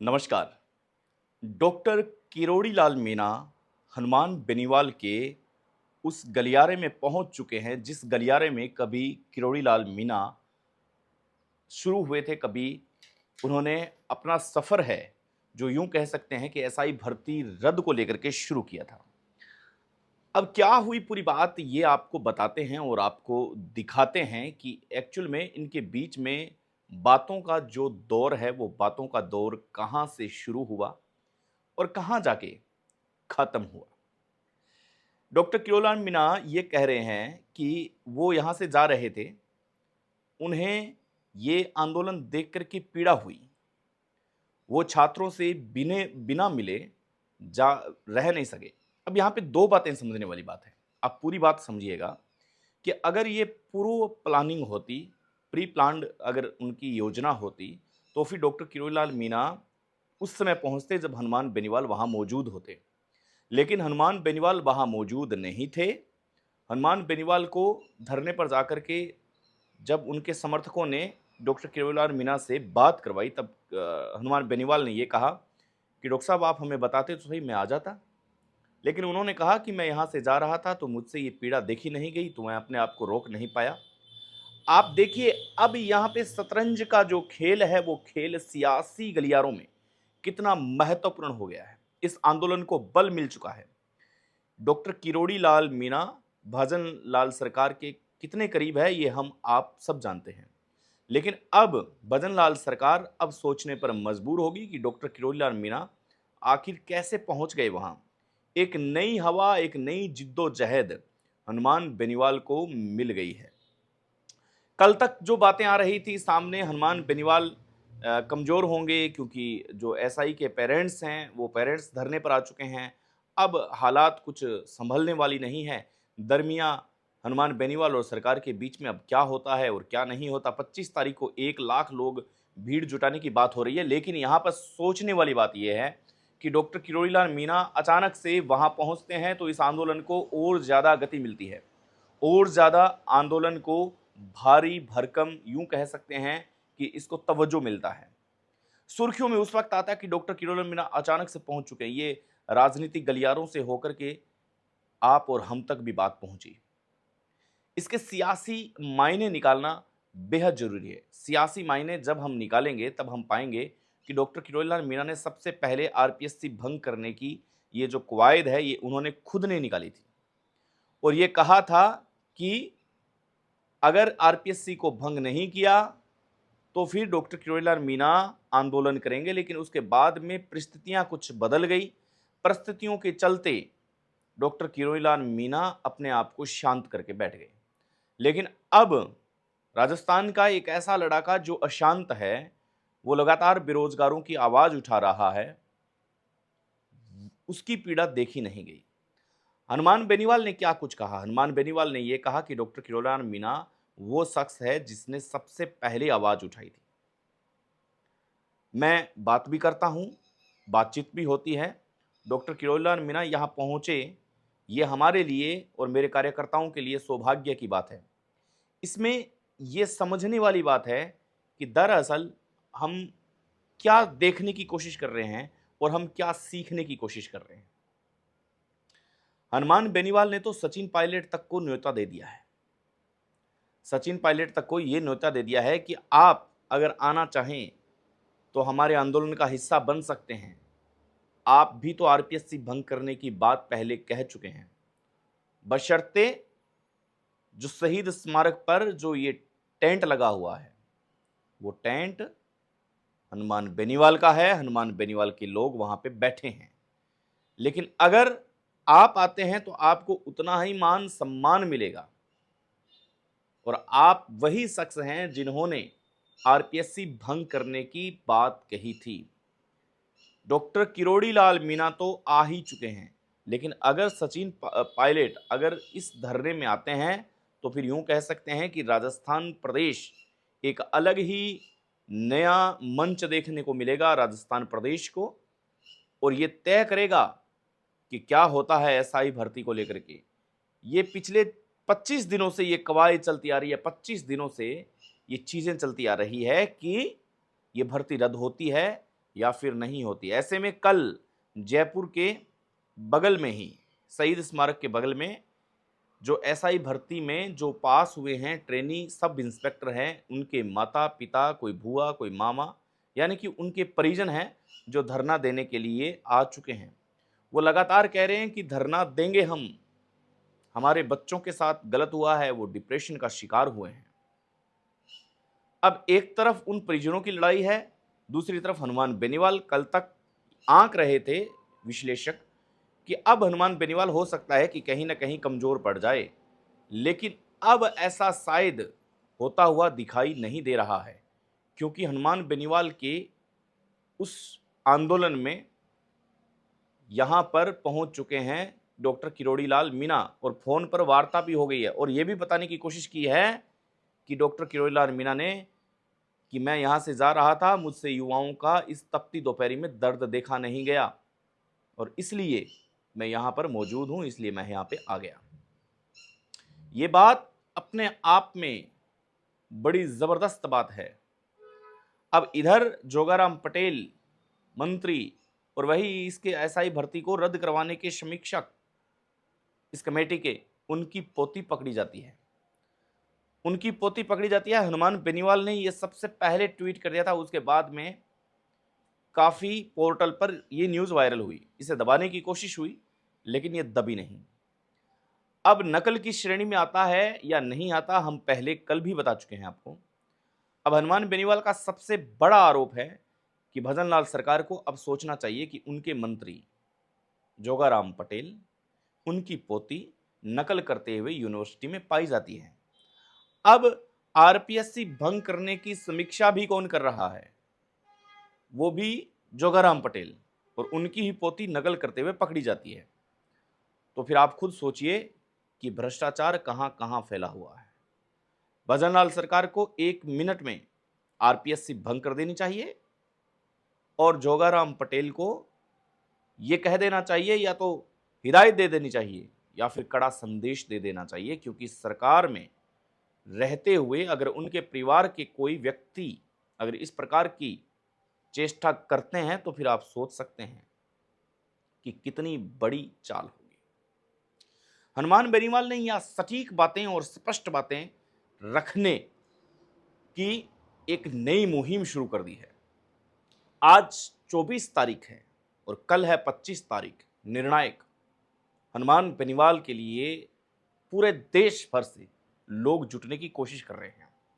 नमस्कार। डॉक्टर किरोड़ी लाल मीणा हनुमान बेनीवाल के उस गलियारे में पहुंच चुके हैं जिस गलियारे में कभी किरोड़ी लाल मीणा शुरू हुए थे, कभी उन्होंने अपना सफ़र है जो यूं कह सकते हैं कि एसआई भर्ती रद्द को लेकर के शुरू किया था। अब क्या हुई पूरी बात ये आपको बताते हैं और आपको दिखाते हैं कि एक्चुअल में इनके बीच में बातों का जो दौर है वो बातों का दौर कहाँ से शुरू हुआ और कहाँ जाके खत्म हुआ। डॉक्टर किरोलाल मीणा ये कह रहे हैं कि वो यहाँ से जा रहे थे, उन्हें ये आंदोलन देख कर के पीड़ा हुई। वो छात्रों से बिने बिना मिले जा रह नहीं सके। अब यहाँ पे 2 बातें समझने वाली बात है। आप पूरी बात समझिएगा कि अगर ये पूर्व प्लानिंग होती, प्री प्लान्ड अगर उनकी योजना होती, तो फिर डॉक्टर किरोड़ीलाल मीणा उस समय पहुँचते जब हनुमान बेनीवाल वहाँ मौजूद होते। लेकिन हनुमान बेनीवाल वहाँ मौजूद नहीं थे। हनुमान बेनीवाल को धरने पर जाकर के जब उनके समर्थकों ने डॉक्टर किरोड़ीलाल मीणा से बात करवाई, तब हनुमान बेनीवाल ने ये कहा कि डॉक्टर साहब, आप हमें बताते तो सही, मैं आ जाता। लेकिन उन्होंने कहा कि मैं यहाँ से जा रहा था तो मुझसे ये पीड़ा देखी नहीं गई, तो मैं अपने आप को रोक नहीं पाया। आप देखिए, अब यहाँ पे शतरंज का जो खेल है वो खेल सियासी गलियारों में कितना महत्वपूर्ण हो गया है। इस आंदोलन को बल मिल चुका है। डॉक्टर किरोड़ी लाल मीणा भजन लाल सरकार के कितने करीब है ये हम आप सब जानते हैं। लेकिन अब भजन लाल सरकार अब सोचने पर मजबूर होगी कि डॉक्टर किरोड़ी लाल मीणा आखिर कैसे पहुंच गए वहां। एक नई हवा, एक नई जिद्दोजहद हनुमान बेनीवाल को मिल गई है। कल तक जो बातें आ रही थी सामने, हनुमान बेनीवाल कमज़ोर होंगे क्योंकि जो एसआई के पेरेंट्स हैं वो पेरेंट्स धरने पर आ चुके हैं। अब हालात कुछ संभलने वाली नहीं है। दरमियाँ हनुमान बेनीवाल और सरकार के बीच में अब क्या होता है और क्या नहीं होता। 25 तारीख को 1 लाख लोग भीड़ जुटाने की बात हो रही है। लेकिन यहाँ पर सोचने वाली बात यह है कि डॉक्टर किरोड़ीलाल मीणा अचानक से वहाँ पहुँचते हैं तो इस आंदोलन को और ज़्यादा गति मिलती है। और ज़्यादा आंदोलन को भारी भरकम, यूं कह सकते हैं कि इसको तवज्जो मिलता है। सुर्खियों में उस वक्त आता है कि डॉक्टर किरोड़ीलाल मीणा अचानक से पहुंच चुके हैं। ये राजनीतिक गलियारों से होकर के आप और हम तक भी बात पहुंची। इसके सियासी मायने निकालना बेहद जरूरी है। सियासी मायने जब हम निकालेंगे तब हम पाएंगे कि डॉक्टर किरोड़ीलाल मीणा ने सबसे पहले आरपीएससी भंग करने की ये जो कवायद है ये उन्होंने खुद ने निकाली थी और ये कहा था कि अगर आरपीएससी को भंग नहीं किया तो फिर डॉक्टर किरोड़ीलाल मीणा आंदोलन करेंगे। लेकिन उसके बाद में परिस्थितियां कुछ बदल गई। परिस्थितियों के चलते डॉक्टर किरोड़ीलाल मीणा अपने आप को शांत करके बैठ गए। लेकिन अब राजस्थान का एक ऐसा लड़ाका जो अशांत है, वो लगातार बेरोजगारों की आवाज उठा रहा है, उसकी पीड़ा देखी नहीं गई। हनुमान बेनीवाल ने क्या कुछ कहा? हनुमान बेनीवाल ने यह कहा कि डॉक्टर किरोड़ीलाल मीणा वो शख्स है जिसने सबसे पहले आवाज उठाई थी। मैं बात भी करता हूं, बातचीत भी होती है। डॉक्टर किरोड़ीलाल मीणा यहां पहुंचे, ये हमारे लिए और मेरे कार्यकर्ताओं के लिए सौभाग्य की बात है। इसमें यह समझने वाली बात है कि दरअसल हम क्या देखने की कोशिश कर रहे हैं और हम क्या सीखने की कोशिश कर रहे हैं। हनुमान बेनीवाल ने तो सचिन पायलट तक को न्योता दे दिया है। सचिन पायलट तक को यह न्योता दे दिया है कि आप अगर आना चाहें तो हमारे आंदोलन का हिस्सा बन सकते हैं। आप भी तो आरपीएससी भंग करने की बात पहले कह चुके हैं, बशर्ते जो शहीद स्मारक पर जो ये टेंट लगा हुआ है वो टेंट हनुमान बेनीवाल का है, हनुमान बेनीवाल के लोग वहां पे बैठे हैं। लेकिन अगर आप आते हैं तो आपको उतना ही मान सम्मान मिलेगा। और आप वही शख्स हैं जिन्होंने आरपीएससी भंग करने की बात कही थी। डॉक्टर किरोड़ीलाल मीणा तो आ ही चुके हैं। लेकिन अगर सचिन पायलट अगर इस धरने में आते हैं तो फिर यूं कह सकते हैं कि राजस्थान प्रदेश एक अलग ही नया मंच देखने को मिलेगा राजस्थान प्रदेश को। और ये तय करेगा कि क्या होता है एसआई भर्ती को लेकर के। ये पिछले 25 दिनों से ये कवायद चलती आ रही है, 25 दिनों से ये चीजें चलती आ रही है कि ये भर्ती रद्द होती है या फिर नहीं होती। ऐसे में कल जयपुर के बगल में ही, शहीद स्मारक के बगल में, जो एसआई भर्ती में जो पास हुए हैं, ट्रेनी सब इंस्पेक्टर हैं, उनके माता पिता, कोई बुआ, कोई मामा, यानी कि उनके परिजन हैं जो धरना देने के लिए आ चुके हैं। वो लगातार कह रहे हैं कि धरना देंगे हम, हमारे बच्चों के साथ गलत हुआ है, वो डिप्रेशन का शिकार हुए हैं। अब एक तरफ उन परिजनों की लड़ाई है, दूसरी तरफ हनुमान बेनीवाल कल तक आंक रहे थे विश्लेषक कि अब हनुमान बेनीवाल हो सकता है कि कहीं ना कहीं कमजोर पड़ जाए, लेकिन अब ऐसा शायद होता हुआ दिखाई नहीं दे रहा है, क्योंकि हनुमान बेनीवाल के उस आंदोलन में यहां पर पहुंच चुके हैं डॉक्टर किरोड़ी लाल मीणा, और फोन पर वार्ता भी हो गई है, और यह भी बताने की कोशिश की है कि डॉक्टर किरोड़ी लाल मीणा ने कि मैं यहां से जा रहा था, मुझसे युवाओं का इस तपती दोपहरी में दर्द देखा नहीं गया, और इसलिए मैं यहां पर मौजूद हूं, इसलिए मैं यहां पे आ गया। ये बात अपने आप में बड़ी जबरदस्त बात है। अब इधर जोगाराम पटेल मंत्री और वही इसके एसआई भर्ती को रद्द करवाने के समीक्षक इस कमेटी के, उनकी पोती पकड़ी जाती है। उनकी पोती पकड़ी जाती है। हनुमान बेनीवाल ने यह सबसे पहले ट्वीट कर दिया था, उसके बाद में काफी पोर्टल पर यह न्यूज वायरल हुई, इसे दबाने की कोशिश हुई, लेकिन यह दबी नहीं। अब नकल की श्रेणी में आता है या नहीं आता, हम पहले कल भी बता चुके हैं आपको। अब हनुमान बेनीवाल का सबसे बड़ा आरोप है कि भजनलाल सरकार को अब सोचना चाहिए कि उनके मंत्री जोगाराम पटेल, उनकी पोती नकल करते हुए यूनिवर्सिटी में पाई जाती है। अब आरपीएससी भंग करने की समीक्षा भी कौन कर रहा है? वो भी जोगाराम पटेल, और उनकी ही पोती नकल करते हुए पकड़ी जाती है। तो फिर आप खुद सोचिए कि भ्रष्टाचार कहां कहां फैला हुआ है। भजनलाल सरकार को 1 मिनट में आरपीएससी भंग कर देनी चाहिए, और जोगाराम पटेल को यह कह देना चाहिए, या तो हिदायत दे देनी चाहिए या फिर कड़ा संदेश दे देना चाहिए, क्योंकि सरकार में रहते हुए अगर उनके परिवार के कोई व्यक्ति अगर इस प्रकार की चेष्टा करते हैं, तो फिर आप सोच सकते हैं कि कितनी बड़ी चाल होगी। हनुमान बेनीवाल ने यह सटीक बातें और स्पष्ट बातें रखने की एक नई मुहिम शुरू कर दी है। आज 24 तारीख है और कल है 25 तारीख, निर्णायक। हनुमान बेनीवाल के लिए पूरे देश भर से लोग जुटने की कोशिश कर रहे हैं।